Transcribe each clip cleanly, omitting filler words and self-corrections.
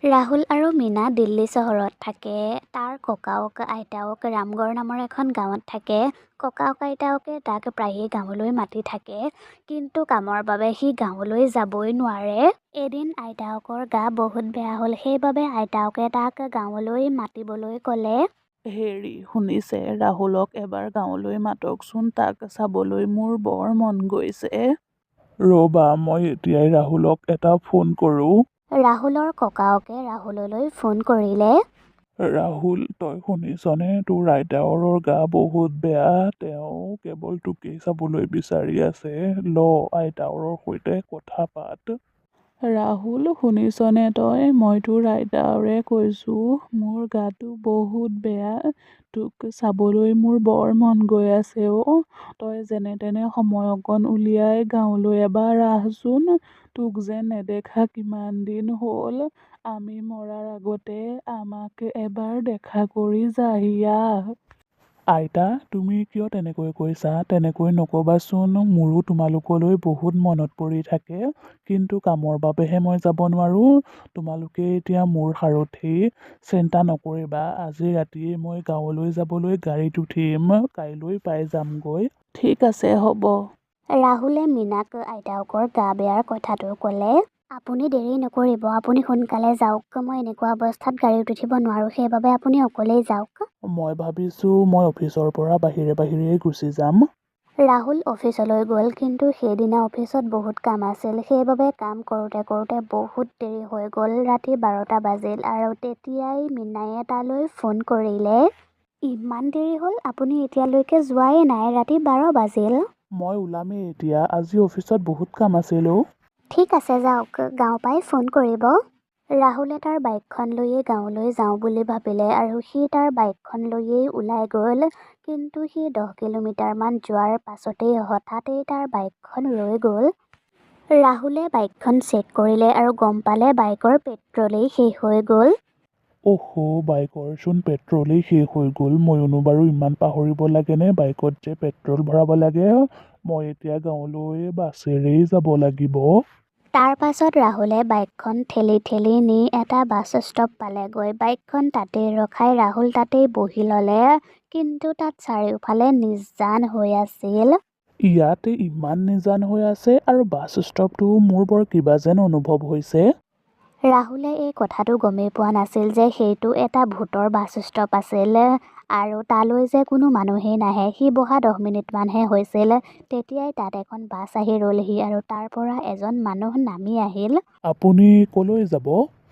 ৰাহুল আৰু মীনা দিল্লী চহৰত থাকে। তাৰ ককাওক আইতাওক ৰামগড় নামৰ এখন গাঁৱত থাকে। ককাওক আইতাকে তাক প্ৰায়ে গাঁৱলৈ মাতি থাকে, কিন্তু কামৰ বাবে সি গাঁৱলৈ যাবই নোৱাৰে। এদিন আইতাকৰ গা বহুত বেয়া হ'ল, সেইবাবে আইতাকে তাক গাঁৱলৈ মাতিবলৈ ক'লে। হেৰি শুনিছে, ৰাহুলক এবাৰ গাঁৱলৈ মাতকচোন, তাক চাবলৈ মোৰ বৰ মন গৈছে। ৰ'বা, মই এতিয়াই ৰাহুলক এটা ফোন কৰোঁ। ৰাহুলৰ ককাকে ৰাহুললৈ ফোন কৰিলে। ৰাহুল, তই শুনিছনে? তোৰ আইতাৰৰ গা বহুত বেয়া। তেওঁ কেৱল তোকেই চাবলৈ বিচাৰি আছে। আইতাৰৰ সৈতে কথা পাত। ৰাহুল, শুনিছনে তই? মই তোৰ আইতাৰে কৈছোঁ। মোৰ গাটো বহুত বেয়া। তোক চাবলৈ মোৰ বৰ মন গৈ আছে অ'। তই যেনে তেনে সময় অকণ উলিয়াই গাঁৱলৈ এবাৰ আহচোন। তোক যে নেদেখা কিমান দিন হ'ল। আমি মৰাৰ আগতে আমাক এবাৰ দেখা কৰি যাহি আহ। আইতা, তুমি কিয় তেনেকৈ কৈছা? তেনেকৈ নক'বাচোন। মোৰো তোমালোকলৈ বহুত মনত পৰি থাকে, কিন্তু কামৰ বাবেহে মই যাব নোৱাৰোঁ। তোমালোকে এতিয়া মোৰ সাৰথি। চিন্তা নকৰিবা, আজি ৰাতিয়ে মই গাঁৱলৈ যাবলৈ গাড়ীত উঠিম। কাইলৈ পাই যামগৈ। ঠিক আছে, হ'ব। ৰাহুলে মীনাক আইতাকৰ গা বেয়াৰ কথাটো ক'লে। আপুনি দেৰি নকৰিব, আপুনি সোনকালে যাওক। মই এনেকুৱা অৱস্থাত গাড়ীত উঠিব নোৱাৰোঁ, সেইবাবে আপুনি অকলেই যাওক। মই ভাবিছোঁ মই অফিচৰ পৰা বাহিৰে গুচি যাম। ৰাহুল অফিচলৈ গ'ল, কিন্তু সেইদিনা অফিচত বহুত কাম আছিল। সেইবাবে কাম কৰোঁতে বহুত দেৰি হৈ গ'ল। ৰাতি 12টা বাজিল আৰু তেতিয়াই মীনায়ে তালৈ ফোন কৰিলে। ইমান দেৰি হ'ল, আপুনি এতিয়ালৈকে যোৱাই নাই, ৰাতি 12 বাজিল। মই ওলামেই এতিয়া, আজি অফিচত বহুত কাম আছিল অ'। ঠিক আছে, যাওক। গাঁও পাই ফোন কৰিব। ৰাহুলে তাৰ বাইকখন লৈয়ে গাঁৱলৈ যাওঁ বুলি ভাবিলে আৰু সি তাৰ বাইকখন লৈয়েই ওলাই গ'ল। কিন্তু সি 10 কিলোমিটাৰমান যোৱাৰ পাছতেই হঠাতেই তাৰ বাইকখন ৰৈ গ'ল। ৰাহুলে বাইকখন চেক কৰিলে আৰু গম পালে বাইকৰ পেট্ৰলেই শেষ হৈ গ'ল। বাইকৰচোন পেট্ৰলেই শেষ হৈ গ'ল। ময়োনো বাৰু ইমান পাহৰিব লাগেনে বাইকত যে পেট্ৰল ভৰাব লাগে। মই এতিয়া গাঁৱলৈ বাছেৰেই যাব লাগিব। তাৰ পাছত ৰাহুলে বাইকখন ঠেলি নি এটা বাছ ষ্টপ পালেগৈ। বাইকখন তাতেই ৰখাই ৰাহুল তাতেই বহি ল'লে, কিন্তু তাত চাৰিওফালে নিজান হৈ আছিল। ইয়াতে ইমান নিজান হৈ আছে আৰু বাছ ষ্টপটো মোৰ বৰ কিবা যেন অনুভৱ হৈছে। ৰাহুলে এই কথাটো গমেই পোৱা নাছিল যে সেইটো এটা ভূতৰ বাছ ষ্টপ আছিল আৰু তালৈ যে কোনো মানুহেই নাহে। সি বহা 10 মিনিটমানহে হৈছিল, তেতিয়াই তাত এখন বাছ আহি ৰ'লহি আৰু তাৰ পৰা এজন মানুহ নামি আহিল। আপুনি ক'লৈ যাব?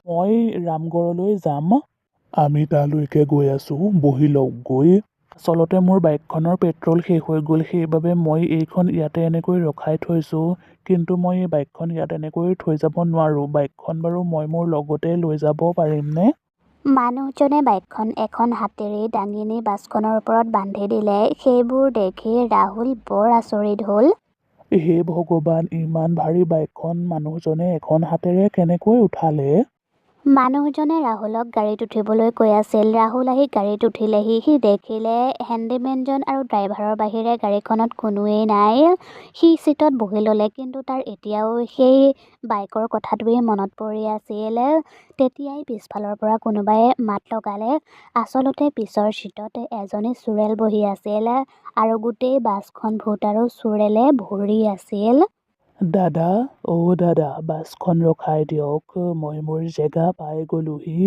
মই ৰামগড়লৈ যাম। আমি তালৈকে গৈ আছোঁ, বহি লওঁকগৈ। আচলতে মোৰ বাইকখনৰ পেট্ৰল শেষ হৈ গ'ল, সেইবাবে মই এইখন ইয়াতে এনেকৈ ৰখাই থৈছোঁ। কিন্তু মই এই বাইকখন ইয়াত এনেকৈ থৈ যাব নোৱাৰোঁ। বাইকখন বাৰু মই মোৰ লগতে লৈ যাব পাৰিমনে? মানুহজনে বাইকখন এখন হাতেৰেই দাঙি নি বাছখনৰ ওপৰত বান্ধি দিলে। সেইবোৰ দেখি ৰাহুল বৰ আচৰিত হ'ল। হে ভগৱান, ইমান ভাৰী বাইকখন মানুহজনে এখন হাতেৰে কেনেকৈ উঠালে? মানুহজনে ৰাহুলক গাড়ীত উঠিবলৈ কৈ আছিল। ৰাহুল আহি গাড়ীত উঠিলেহি। সি দেখিলে হেণ্ডিমেনজন আৰু ড্ৰাইভাৰৰ বাহিৰে গাড়ীখনত কোনোৱেই নাই। সি চিটত বহি ল'লে, কিন্তু তাৰ এতিয়াও সেই বাইকৰ কথাটোৱেই মনত পৰি আছিল। তেতিয়াই পিছফালৰ পৰা কোনোবাই মাত লগালে। আচলতে পিছৰ চিটত এজনী চোৰেল বহি আছিল আৰু গোটেই বাছখন ভূত আৰু চোৰেলে ভৰি আছিল। দাদা, দাদা, বাছখন ৰখাই দিয়ক। মই মোৰ জেগা পাই গ'লোহি।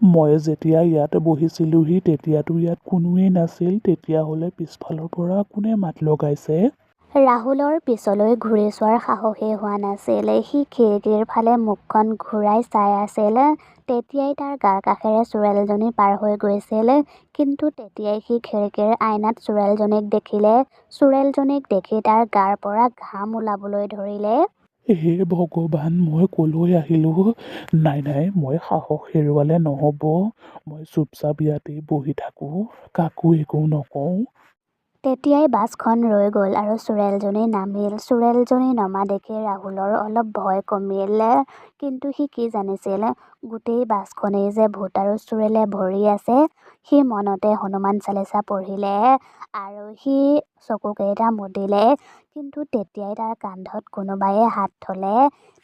মই যেতিয়া ইয়াত বহিছিলোহি তেতিয়াতো ইয়াত কোনোৱেই নাছিল। তেতিয়াহ'লে পিছফালৰ পৰা কোনে মাত লগাইছে? ৰাহুলৰ পিছলৈ ঘূৰি চোৱাৰ সাহসেই হোৱা নাছিল। সি খিৰিকীৰ ফালে মুখখন ঘূৰাই চাই আছিল। তেতিয়াই তাৰ গাৰ কাষেৰে চোৰেলজনী পাৰ হৈ গৈছিল, কিন্তু তেতিয়াই সি খিৰিকীৰ আইনাত চোৰেলজনীক দেখিলে। চোৰেলজনীক দেখি তাৰ গাৰ পৰা ঘাম ওলাবলৈ ধৰিলে। হে ভগৱান, মই ক'লৈ আহিলোঁ? নাই, মই সাহস হেৰুৱালে নহ'ব। মই চুপচাপ ইয়াতেই বহি থাকোঁ, কাকো একো নকওঁ। তেতিয়াই বাছখন ৰৈ গ'ল আৰু চোৰেলজনী নামিল। চোৰেলজনী নমা দেখি ৰাহুলৰ অলপ ভয় কমিল, কিন্তু সি কি জানিছিল গোটেই বাছখনেই যে ভূত আৰু চোৰেলে ভৰি আছে। সি মনতে হনুমান চালিচা পঢ়িলে আৰু সি চকুকেইটা মুদিলে, কিন্তু তেতিয়াই তাৰ কান্ধত কোনোবাই হাত থলে।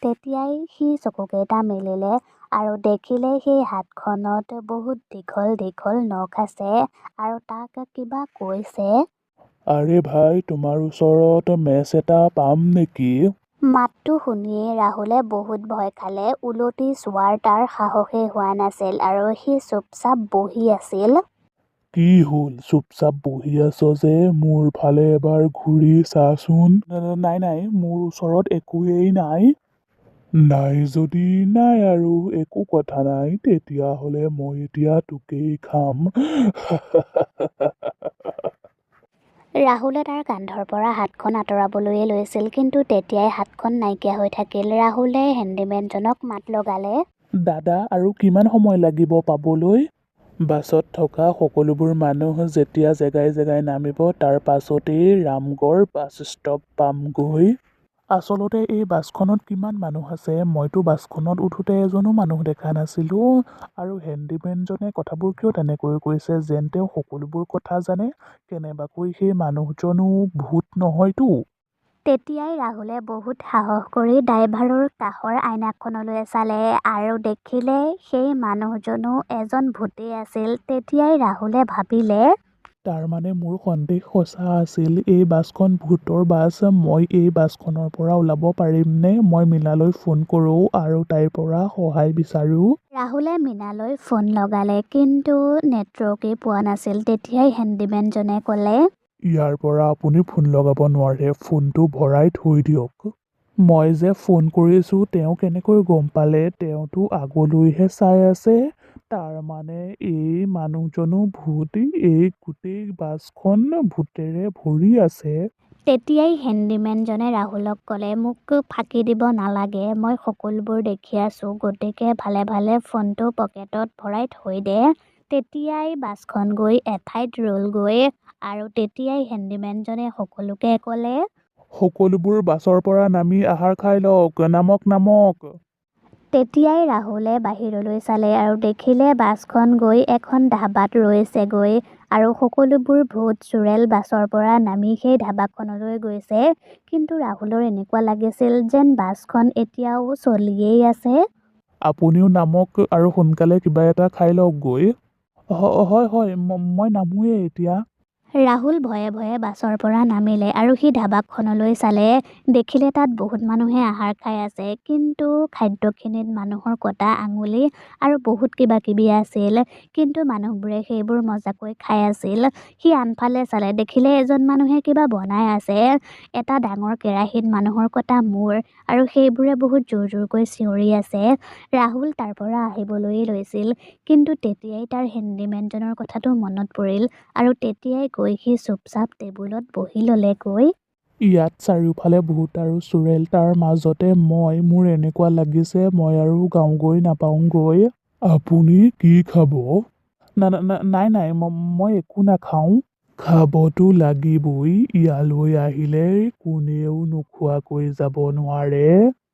তেতিয়াই সি চকুকেইটা মেলিলে আৰু দেখিলে সেই হাতখনত বহুত দীঘল দীঘল নখ আছে আৰু তাক কিবা কৈছে। আৰে ভাই, তোমাৰ ওচৰত মেচ এটা পাম নেকি? মাতটো শুনিয়ে ৰাহুলে বহুত ভয় খালে। উলটি চোৱাৰ তাৰ সাহসেই হোৱা নাছিল আৰু সি চুপচাপ বহি আছিল। কি হ'ল, চুপচাপ বহি আছ যে? মোৰ ফালে এবাৰ ঘূৰি চাচোন। নাই নাই, মোৰ ওচৰত একোৱেই নাই। নাই যদি নাই আৰু, একো কথা নাই। তেতিয়াহ'লে মই এতিয়া তোকেই খাম। ৰাহুলে তাৰ কান্ধৰ পৰা হাতখন আঁতৰাবলৈয়ে লৈছিল, কিন্তু তেতিয়াই হাতখন নাইকিয়া হৈ থাকিল। ৰাহুলে হেণ্ডিমেনজনক মাত লগালে। দাদা, আৰু কিমান সময় লাগিব পাবলৈ? বাছত থকা সকলোবোৰ মানুহ যেতিয়া জেগাই জেগাই নামিব, তাৰ পাছতেই ৰামগড় বাছ ষ্টপ পামগৈ। আচলতে এই বাছখনত কিমান মানুহ আছে? মইতো বাছখনত উঠোতে এজনো মানুহ দেখা নাছিলোঁ। আৰু হেণ্ডিমেনজনে কথাবোৰ কিয় তেনেকৈ কৈছে, যেন তেওঁ সকলোবোৰ কথা জানে? কেনেবাকৈ সেই মানুহজনো ভূত নহয়তো? তেতিয়াই ৰাহুলে বহুত সাহস কৰি ড্ৰাইভাৰৰ কাষৰ আইনাখনলৈ চালে আৰু দেখিলে সেই মানুহজনো এজন ভূতেই আছিল। তেতিয়াই ৰাহুলে ভাবিলে, তাৰমানে মোৰ সন্দেহ সঁচা আছিল। এই বাছখন ভূতৰ বাছ। মই এই বাছখনৰ পৰা ওলাব পাৰিমনে? মই মীনালৈ ফোন কৰোঁ আৰু তাইৰ পৰা সহায় বিচাৰোঁ। ৰাহুলে মীনালৈ ফোন লগালে, কিন্তু নেটৱৰ্কেই পোৱা নাছিল। তেতিয়াই হেণ্ডিমেনজনে ক'লে, ইয়াৰ পৰা আপুনি ফোন লগাব নোৱাৰে, ফোনটো ভৰাই থৈ দিয়ক। মই যে ফোন কৰিছোঁ তেওঁ কেনেকৈ গম পালে? তেওঁতো আগলৈহে চাই আছে। তাৰমানে এই মানুহজনো ভূত। এই গোটেই বাছখন ভূতেৰে ভৰি আছে। তেতিয়াই হেণ্ডিমেনজনে ৰাহুলক ক'লে, মোক ফাঁকি দিব নালাগে, মই সকলোবোৰ দেখি আছোঁ, গতিকে ভালে ভালে ফোনটো পকেটত ভৰাই থৈ দে। তেতিয়াই বাছখন গৈ এঠাইত ৰ'লগৈ আৰু তেতিয়াই হেণ্ডিমেনজনে সকলোকে ক'লে, সকলোবোৰ বাছৰ পৰা নামি আহাৰ খাই লওক, নামক নামক। তেতিয়াই ৰাহুলে বাহিৰলৈ চালে আৰু দেখিলে বাছখন গৈ এখন ধাবাত ৰৈছেগৈ আৰু সকলোবোৰ ভূত চুৰেল বাছৰ পৰা নামি সেই ধাবাখনলৈ গৈছে। কিন্তু ৰাহুলৰ এনেকুৱা লাগিছিল যেন বাছখন এতিয়াও চলিয়েই আছে। আপুনিও নামক আৰু সোনকালে কিবা এটা খাই লওকগৈ। হয় হয়, মই নামোৱেই এতিয়া। ৰাহুল ভয়ে ভয়ে বাছৰ পৰা নামিলে আৰু সি ধাবাখনলৈ চালে। দেখিলে তাত বহুত মানুহে আহাৰ খাই আছে, কিন্তু খাদ্যখিনিত মানুহৰ কটা আঙুলি আৰু বহুত কিবা কিবি আছিল, কিন্তু মানুহবোৰে সেইবোৰ মজাকৈ খাই আছিল। সি আনফালে চালে, দেখিলে এজন মানুহে কিবা বনাই আছে। এটা ডাঙৰ কেৰাহীত মানুহৰ কটা মূৰ আৰু সেইবোৰে বহুত জোৰ জোৰকৈ চিঞৰি আছে। ৰাহুল তাৰ পৰা আহিবলৈয়ে লৈছিল, কিন্তু তেতিয়াই তাৰ হেণ্ডিমেনজনৰ কথাটো মনত পৰিল আৰু তেতিয়াই গৈ সি চুপচাপ টেবুলত বহি ল'লেগৈ। ইয়াত চাৰিওফালে ভূত আৰু চুৰেল, তাৰ মাজতে মোৰ এনেকুৱা লাগিছে মই আৰু গাঁও নাপাওঁগৈ। আপুনি কি খাব? নাই নাই, মই একো নাখাওঁ। খাবতো লাগিবই, ইয়ালৈ আহিলে কোনেও নোখোৱাকৈ যাব নোৱাৰে।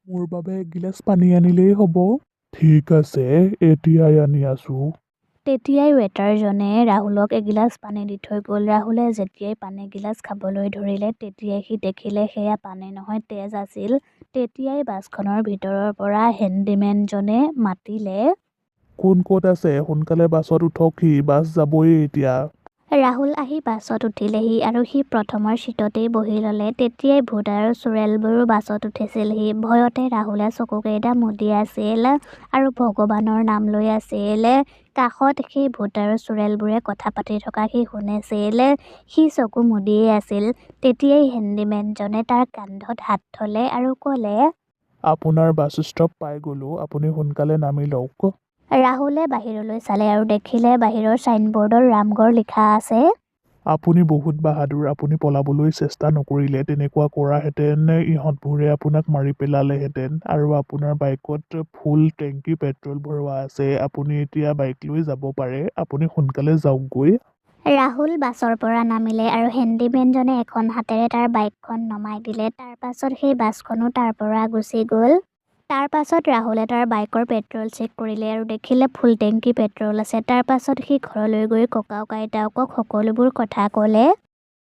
মোৰ বাবে এগিলাচ পানী আনিলেই হ'ব। ঠিক আছে, এতিয়াই আনি আছোঁ। তেতিয়াই ৱেটাৰজনে ৰাহুলক এগিলাচ পানী দি থৈ গ'ল। ৰাহুলে যেতিয়াই পানীগিলাচ খাবলৈ ধৰিলে, তেতিয়াই সি দেখিলে সেয়া পানী নহয়, তেজ আছিল। তেতিয়াই বাছখনৰ ভিতৰৰ পৰা হেণ্ডিমেনজনে মাতিলে, কোন ক'ত আছে? সোনকালে বাছত উঠকহি, বাছ যাবই এতিয়া। ৰাহুল আহি বাছত উঠিলেহি আৰু সি প্ৰথমৰ ছিটতেই বহি ল'লে। তেতিয়াই ভূত আৰু চুৰেলবোৰো বাছত উঠিছিলহি। ভয়তে ৰাহুলে চকুকেইটা মুদি আছিল আৰু ভগৱানৰ নাম লৈ আছিল। কাষত সেই ভূত আৰু চুৰেলবোৰে কথা পাতি থকা সি শুনিছিল। সি চকু মুদিয়েই আছিল। তেতিয়াই হেণ্ডিমেনজনে তাৰ কান্ধত হাত থ'লে আৰু ক'লে, আপোনাৰ বাছ ষ্টপ পাই গ'লোঁ, আপুনি সোনকালে নামি লওক। ৰাহুলে বাহিৰলৈ চালে আৰু দেখিলে বাহিৰৰ ছাইনবোৰ্ডত ৰামগড় লিখা আছে। আপুনি বহুত বাহাদুৰ, আপুনি পলাবলৈ চেষ্টা নকৰিলে। তেনেকুৱা কৰাহেঁতেন ইহঁতবোৰে আপোনাক মাৰি পেলালেহেঁতেন। আৰু আপোনাৰ বাইকত ফুল টেংকি পেট্ৰল ভৰোৱা আছে, আপুনি এতিয়া বাইক লৈ যাব পাৰে। আপুনি সোনকালে যাওকগৈ। ৰাহুল বাছৰ পৰা নামিলে আৰু হেণ্ডিমেনজনে এখন হাতেৰে তাৰ বাইকখন নমাই দিলে। তাৰ পাছত সেই বাছখনো তাৰ পৰা গুচি গ'ল। তাৰ পাছত ৰাহুলে তাৰ বাইকৰ পেট্ৰল চেক কৰিলে আৰু দেখিলে ফুল টেংকি পেট্ৰল আছে। তাৰ পাছত সি ঘৰলৈ গৈ ককাক আইতাকক সকলোবোৰ কথা ক'লে।